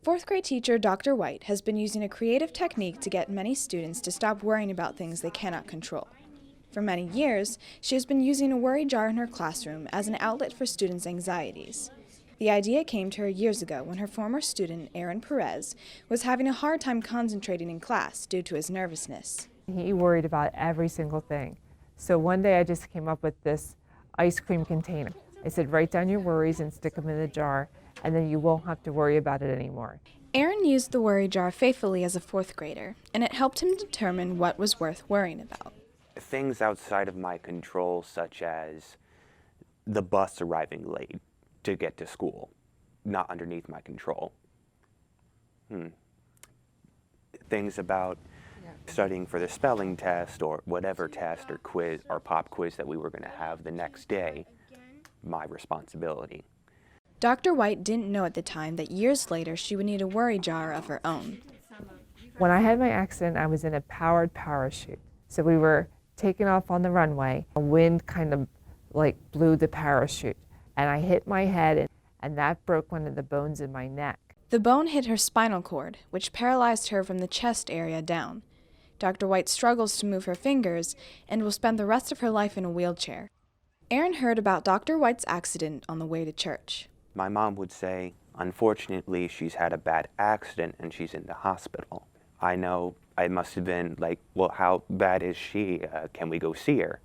Fourth grade teacher Dr. White has been using a creative technique to get many students to stop worrying about things they cannot control. For many years, she has been using a worry jar in her classroom as an outlet for students' anxieties. The idea came to her years ago when her former student, Aaron Perez, was having a hard time concentrating in class due to his nervousness. He worried about every single thing. So one day I just came up with this ice cream container. I said, write down your worries and stick them in the jar, and then you won't have to worry about it anymore. Aaron used the worry jar faithfully as a fourth grader, and it helped him determine what was worth worrying about. Things outside of my control, such as the bus arriving late to get to school, not underneath my control. Things about studying for the spelling test or whatever test or quiz or pop quiz that we were going to have the next day, my responsibility. Dr. White didn't know at the time that years later she would need a worry jar of her own. When I had my accident, I was in a powered parachute. So we were taking off on the runway. A wind kind of blew the parachute, and I hit my head, and that broke one of the bones in my neck. The bone hit her spinal cord, which paralyzed her from the chest area down. Dr. White struggles to move her fingers and will spend the rest of her life in a wheelchair. Aaron heard about Dr. White's accident on the way to church. My mom would say, unfortunately, she's had a bad accident and she's in the hospital. I know I must have been like, well, how bad is she? Can we go see her?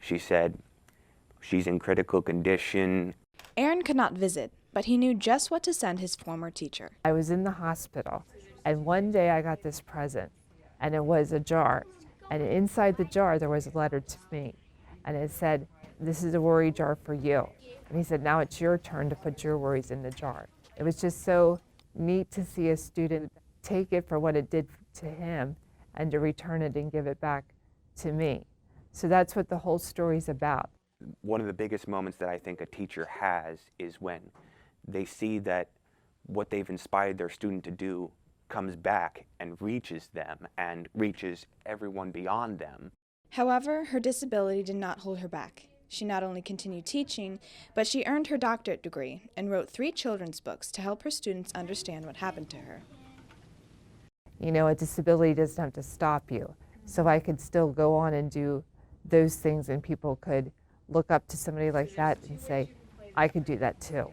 She said, she's in critical condition. Aaron could not visit, but he knew just what to send his former teacher. I was in the hospital, and one day I got this present, and it was a jar. And inside the jar, there was a letter to me, and it said, this is a worry jar for you. And he said, now it's your turn to put your worries in the jar. It was just so neat to see a student take it for what it did to him and to return it and give it back to me. So that's what the whole story's about. One of the biggest moments that I think a teacher has is when they see that what they've inspired their student to do comes back and reaches them and reaches everyone beyond them. However, her disability did not hold her back. She not only continued teaching, but she earned her doctorate degree and wrote 3 children's books to help her students understand what happened to her. You know, a disability doesn't have to stop you. So I could still go on and do those things, and people could look up to somebody like that and say, I could do that too.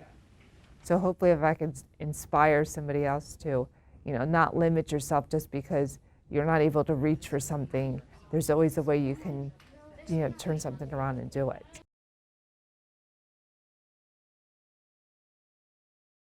So hopefully if I could inspire somebody else to, not limit yourself just because you're not able to reach for something, there's always a way you can, turn something around and do it.